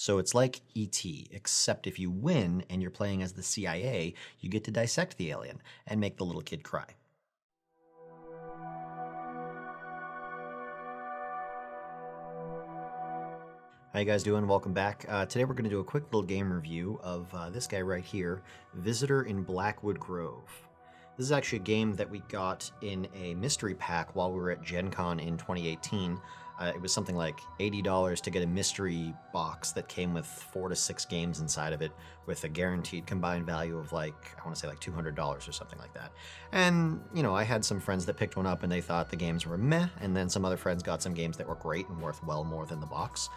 So it's like E.T., except if you win and you're playing as the CIA, you get to dissect the alien and make the little kid cry. How you guys doing? Welcome back. Today we're going to do a quick little game review of this guy right here, Visitor in Blackwood Grove. This is actually a game that we got in a mystery pack while we were at Gen Con in 2018. It was something like $80 to get a mystery box that came with 4 to 6 games inside of it with a guaranteed combined value of I want to say like $200 or something like that. And, you know, I had some friends that picked one up and they thought the games were meh, and then some other friends got some games that were great and worth well more than the box.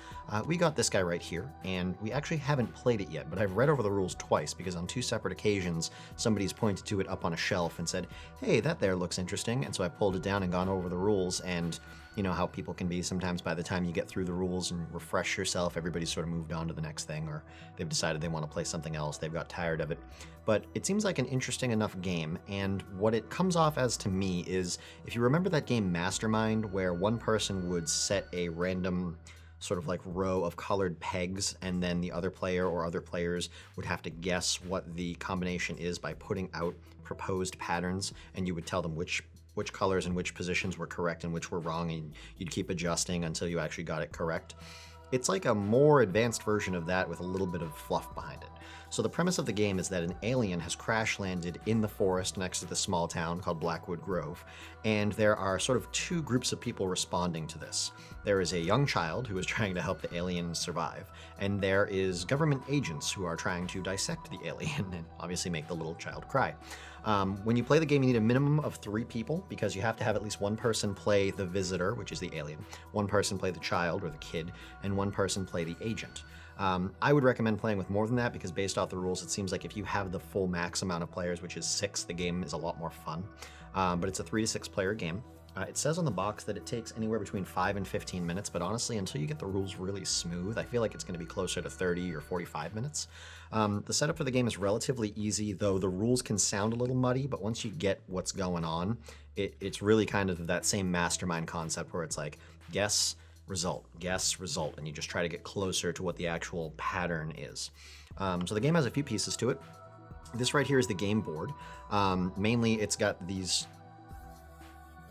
We got this guy right here, and we actually haven't played it yet, but I've read over the rules twice because on 2 separate occasions, somebody's pointed to it up on a shelf and said, hey, that there looks interesting, and so I pulled it down and gone over the rules, and you know how people can be sometimes by the time you get through the rules and refresh yourself, everybody's sort of moved on to the next thing, or they've decided they want to play something else, they've got tired of it. But it seems like an interesting enough game, and what it comes off as to me is, if you remember that game Mastermind, where one person would set a random sort of like row of colored pegs, and then the other player or other players would have to guess what the combination is by putting out proposed patterns, and you would tell them which colors and which positions were correct and which were wrong, and you'd keep adjusting until you actually got it correct. It's like a more advanced version of that with a little bit of fluff behind it. So the premise of the game is that an alien has crash landed in the forest next to the small town called Blackwood Grove, and there are sort of 2 groups of people responding to this. There is a young child who is trying to help the alien survive, and there is government agents who are trying to dissect the alien and obviously make the little child cry. When you play the game, you need a minimum of 3 people because you have to have at least one person play the visitor, which is the alien, one person play the child or the kid, and one person play the agent. I would recommend playing with more than that because based off the rules, it seems like if you have the full max amount of players, which is 6, the game is a lot more fun. But it's a 3 to 6 player game. It says on the box that it takes anywhere between 5 and 15 minutes, but honestly, until you get the rules really smooth, I feel like it's going to be closer to 30 or 45 minutes. The setup for the game is relatively easy, though the rules can sound a little muddy, but once you get what's going on, it's really kind of that same Mastermind concept where it's like, guess, result, and you just try to get closer to what the actual pattern is. So the game has a few pieces to it. This right here is the game board. Mainly, it's got these,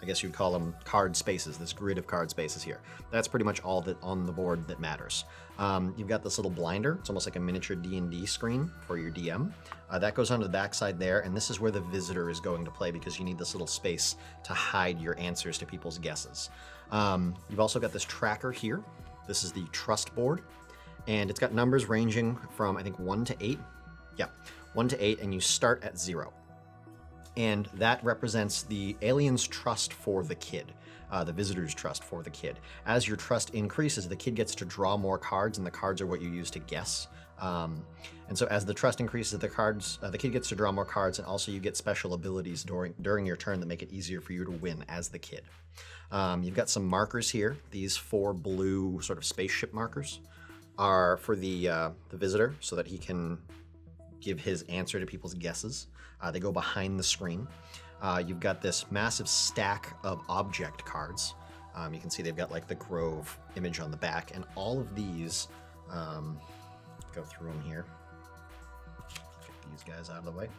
I guess you'd call them card spaces, this grid of card spaces here. That's pretty much all that on the board that matters. You've got this little blinder. It's almost like a miniature D&D screen for your DM. That goes onto the backside there, and this is where the visitor is going to play because you need this little space to hide your answers to people's guesses. You've also got this tracker here. This is the trust board, and it's got numbers ranging from, I think, 1 to 8. Yeah, 1 to 8, and you start at 0. And that represents the alien's trust for the kid, the visitor's trust for the kid. As your trust increases, the kid gets to draw more cards, and the cards are what you use to guess. And so as the trust increases, the kid gets to draw more cards, and also you get special abilities during your turn that make it easier for you to win as the kid. You've got some markers here. These 4 blue sort of spaceship markers are for the visitor so that he can give his answer to people's guesses. They go behind the screen. You've got this massive stack of object cards. You can see they've got like the Grove image on the back, and all of these, go through them here. Get these guys out of the way.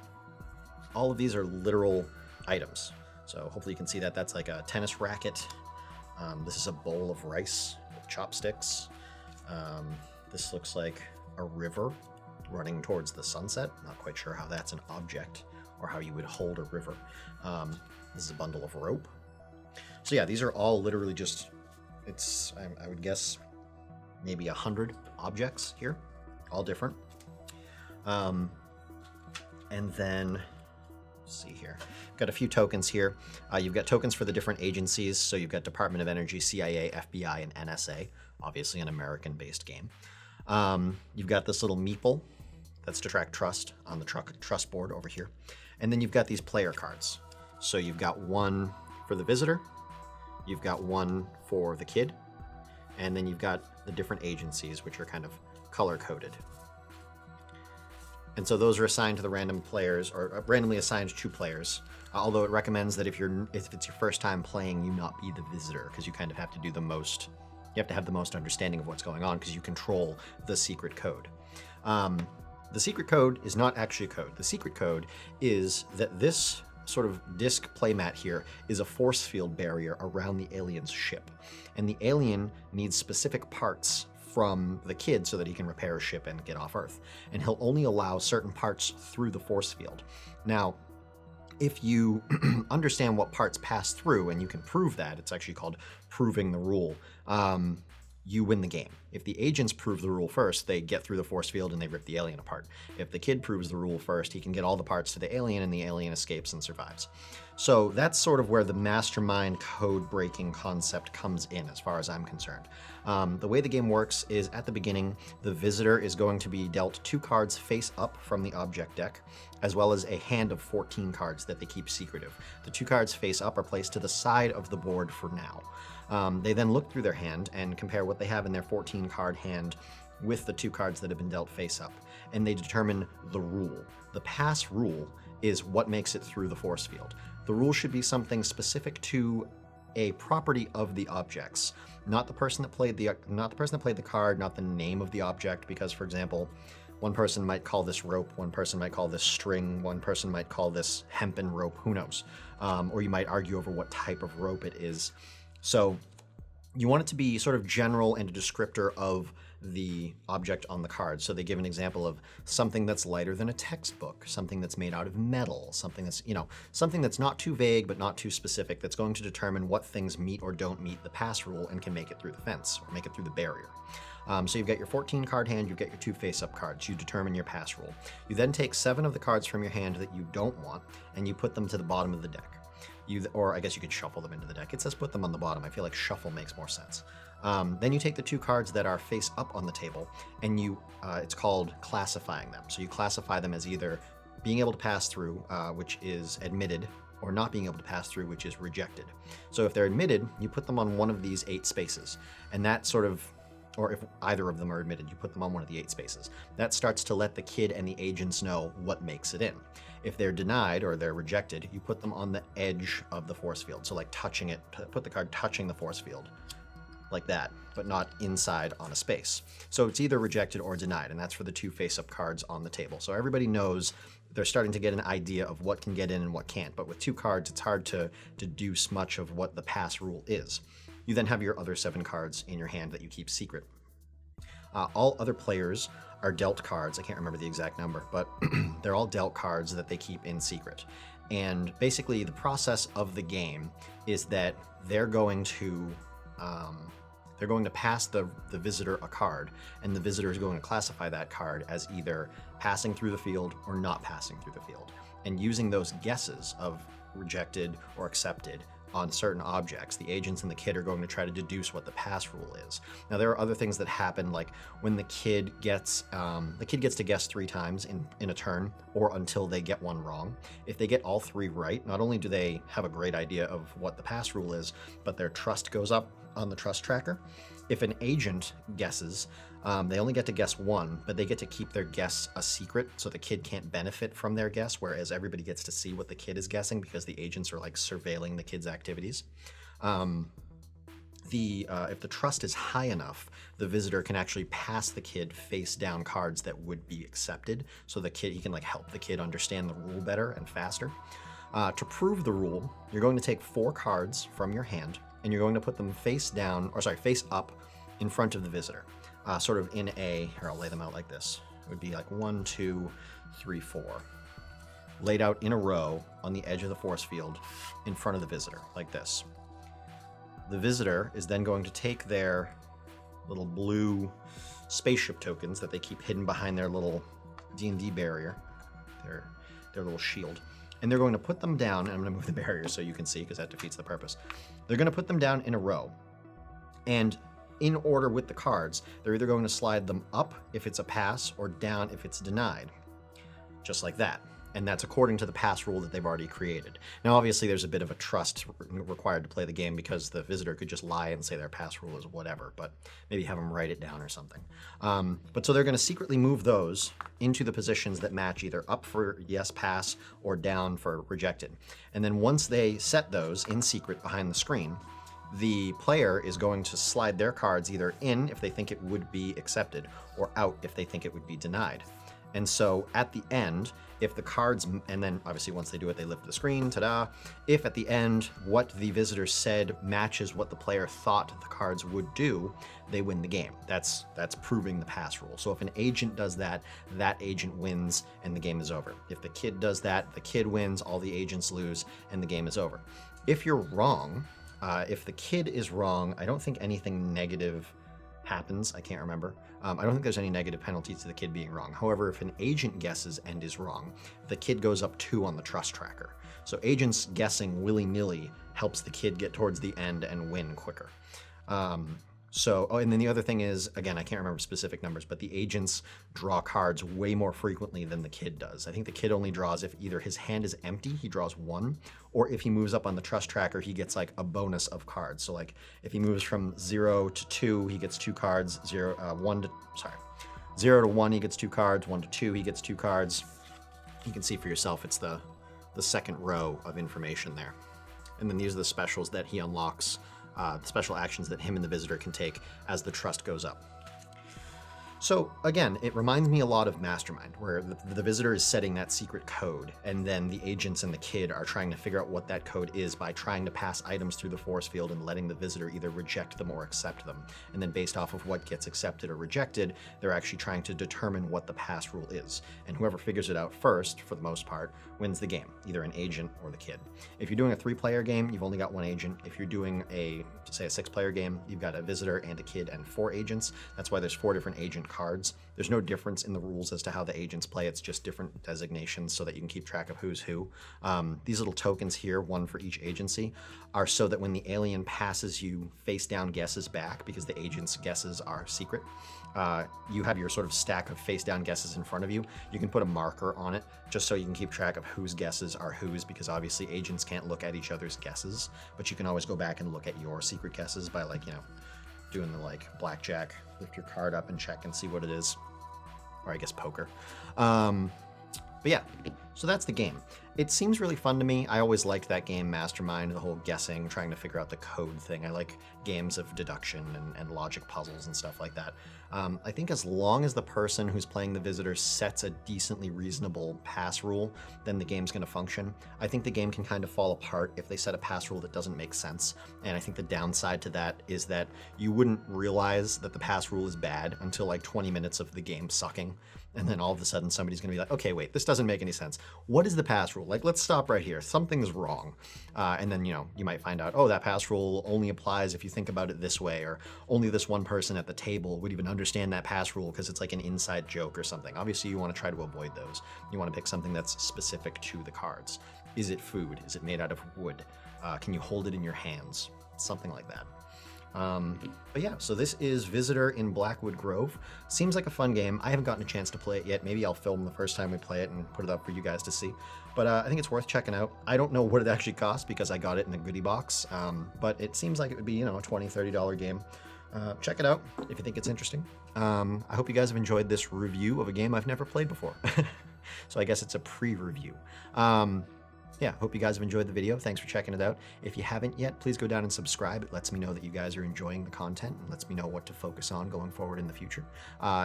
All of these are literal items. So hopefully you can see that. That's like a tennis racket. This is a bowl of rice with chopsticks. This looks like a river running towards the sunset. Not quite sure how that's an object or how you would hold a river. This is a bundle of rope. So yeah, these are all literally just, I would guess, maybe 100 objects here, all different. And then, let's see here. Got a few tokens here. You've got tokens for the different agencies. So you've got Department of Energy, CIA, FBI, and NSA, obviously an American-based game. You've got this little meeple. That's to track trust on the trust board over here. And then you've got these player cards. So you've got one for the visitor, you've got one for the kid, and then you've got the different agencies, which are kind of color-coded. And so those are assigned to the random players, or randomly assigned to players, although it recommends that if it's your first time playing, you not be the visitor, because you kind of have to do the most You have to have the most understanding of what's going on because you control the secret code. The secret code is not actually a code. The secret code is that this sort of disc playmat here is a force field barrier around the alien's ship. And the alien needs specific parts from the kid so that he can repair his ship and get off Earth. And he'll only allow certain parts through the force field. Now, if you understand what parts pass through and you can prove that, it's actually called proving the rule, you win the game. If the agents prove the rule first, they get through the force field and they rip the alien apart. If the kid proves the rule first, he can get all the parts to the alien and the alien escapes and survives. So that's sort of where the Mastermind code-breaking concept comes in, as far as I'm concerned. The way the game works is at the beginning, the visitor is going to be dealt 2 cards face up from the object deck, as well as a hand of 14 cards that they keep secretive. The 2 cards face up are placed to the side of the board for now. They then look through their hand and compare what they have in their 14-card hand with the 2 cards that have been dealt face up, and they determine the rule. The pass rule is what makes it through the force field. The rule should be something specific to a property of the objects, not the person that played the card, not the name of the object, because, for example, one person might call this rope, one person might call this string, one person might call this hempen rope, who knows? Or you might argue over what type of rope it is. So you want it to be sort of general and a descriptor of the object on the card. So they give an example of something that's lighter than a textbook, something that's made out of metal, something that's, something that's not too vague but not too specific, that's going to determine what things meet or don't meet the pass rule and can make it through the fence or make it through the barrier. So you've got your 14-card hand, you've got your 2 face-up cards. You determine your pass rule. You then take 7 of the cards from your hand that you don't want, and you put them to the bottom of the deck. Or I guess you could shuffle them into the deck. It says put them on the bottom. I feel like shuffle makes more sense. Then you take the 2 cards that are face up on the table, and it's called classifying them. So you classify them as either being able to pass through, which is admitted, or not being able to pass through, which is rejected. So if they're admitted, you put them on one of these 8 spaces, and that sort of, or if either of them are admitted, you put them on one of the 8 spaces. That starts to let the kid and the agents know what makes it in. If they're denied or they're rejected, you put them on the edge of the force field. So like touching it, put the card touching the force field, like that, but not inside on a space. So it's either rejected or denied, and that's for the 2 face-up cards on the table. So everybody knows, they're starting to get an idea of what can get in and what can't. But with 2 cards, it's hard to deduce much of what the pass rule is. You then have your other 7 cards in your hand that you keep secret. All other players are dealt cards. I can't remember the exact number, but they're all dealt cards that they keep in secret. And basically the process of the game is that they're going to pass the visitor a card, and the visitor is going to classify that card as either passing through the field or not passing through the field. And using those guesses of rejected or accepted on certain objects, the agents and the kid are going to try to deduce what the pass rule is. Now, there are other things that happen, like when the kid gets to guess 3 times in a turn, or until they get one wrong. If they get all 3 right, not only do they have a great idea of what the pass rule is, but their trust goes up on the trust tracker. If an agent guesses, they only get to guess 1, but they get to keep their guess a secret, so the kid can't benefit from their guess, whereas everybody gets to see what the kid is guessing because the agents are like surveilling the kid's activities. If the trust is high enough, the visitor can actually pass the kid face down cards that would be accepted, so he can like help the kid understand the rule better and faster. To prove the rule, you're going to take 4 cards from your hand, and you're going to put them face up in front of the visitor. Sort of in here, I'll lay them out like this. It would be like 1, 2, 3, 4. Laid out in a row on the edge of the force field in front of the visitor, like this. The visitor is then going to take their little blue spaceship tokens that they keep hidden behind their little D&D barrier, their little shield, and they're going to put them down, and I'm going to move the barrier so you can see, because that defeats the purpose. They're going to put them down in a row, and in order with the cards, they're either going to slide them up if it's a pass or down if it's denied. Just like that. And that's according to the pass rule that they've already created. Now, obviously, there's a bit of a trust required to play the game, because the visitor could just lie and say their pass rule is whatever, but maybe have them write it down or something. But so they're going to secretly move those into the positions that match either up for yes pass or down for rejected. And then once they set those in secret behind the screen, the player is going to slide their cards either in if they think it would be accepted, or out if they think it would be denied. And so at the end, if the cards, and then obviously once they do it, they lift the screen, ta-da. If at the end, what the visitor said matches what the player thought the cards would do, they win the game. That's proving the pass rule. So if an agent does that, that agent wins and the game is over. If the kid does that, the kid wins, all the agents lose, and the game is over. If you're wrong, if the kid is wrong, I don't think anything negative happens. I can't remember. I don't think there's any negative penalties to the kid being wrong. However, if an agent guesses and is wrong, the kid goes up 2 on the trust tracker. So agents guessing willy-nilly helps the kid get towards the end and win quicker. And then the other thing is, again, I can't remember specific numbers, but the agents draw cards way more frequently than the kid does. I think the kid only draws if either his hand is empty, he draws 1, or if he moves up on the trust tracker, he gets like a bonus of cards. So like if he moves from 0 to 2, he gets 2 cards, 0 to 1, he gets 2 cards, 1 to 2, he gets 2 cards. You can see for yourself, it's the second row of information there. And then these are the specials that he unlocks, the special actions that him and the visitor can take as the trust goes up. So again, it reminds me a lot of Mastermind, where the visitor is setting that secret code, and then the agents and the kid are trying to figure out what that code is by trying to pass items through the force field and letting the visitor either reject them or accept them. And then based off of what gets accepted or rejected, they're actually trying to determine what the pass rule is. And whoever figures it out first, for the most part, wins the game, either an agent or the kid. If you're doing a 3-player game, you've only got 1 agent. If you're doing a 6-player game, you've got a visitor and a kid and 4 agents. That's why there's 4 different agent cards. There's no difference in the rules as to how the agents play. It's just different designations so that you can keep track of who's who. These little tokens here, 1 for each agency, are so that when the alien passes you face down guesses back, because the agent's guesses are secret, you have your sort of stack of face down guesses in front of you. You can put a marker on it just so you can keep track of whose guesses are whose, because obviously agents can't look at each other's guesses, but you can always go back and look at your secret guesses by, like, you know, doing the like blackjack, lift your card up and check and see what it is, or I guess poker. But yeah, so that's the game. It seems really fun to me. I always liked that game, Mastermind, the whole guessing, trying to figure out the code thing. I like games of deduction and logic puzzles and stuff like that. I think as long as the person who's playing the visitor sets a decently reasonable pass rule, then the game's gonna function. I think the game can kind of fall apart if they set a pass rule that doesn't make sense. And I think the downside to that is that you wouldn't realize that the pass rule is bad until like 20 minutes of the game sucking. And then all of a sudden somebody's gonna be like, okay, wait, this doesn't make any sense. What is the pass rule? Like, let's stop right here. Something's wrong. And then, you know, you might find out, oh, that pass rule only applies if you think about it this way, or only this one person at the table would even understand that pass rule because it's like an inside joke or something. Obviously, you want to try to avoid those. You want to pick something that's specific to the cards. Is it food? Is it made out of wood? Can you hold it in your hands? Something like that. But yeah, so this is Visitor in Blackwood Grove. Seems like a fun game. I haven't gotten a chance to play it yet. Maybe I'll film the first time we play it and put it up for you guys to see. But I think it's worth checking out. I don't know what it actually costs because I got it in a goodie box, but it seems like it would be, you know, a $20, $30 game. Check it out if you think it's interesting. I hope you guys have enjoyed this review of a game I've never played before. So I guess it's a pre-review. Yeah, hope you guys have enjoyed the video. Thanks for checking it out. If you haven't yet, please go down and subscribe. It lets me know that you guys are enjoying the content and lets me know what to focus on going forward in the future.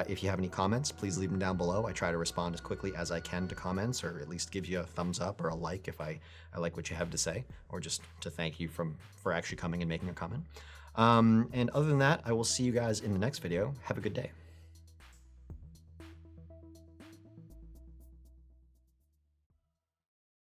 If you have any comments, please leave them down below. I try to respond as quickly as I can to comments, or at least give you a thumbs up or a like if I like what you have to say, or just to thank you for actually coming and making a comment. And other than that, I will see you guys in the next video. Have a good day.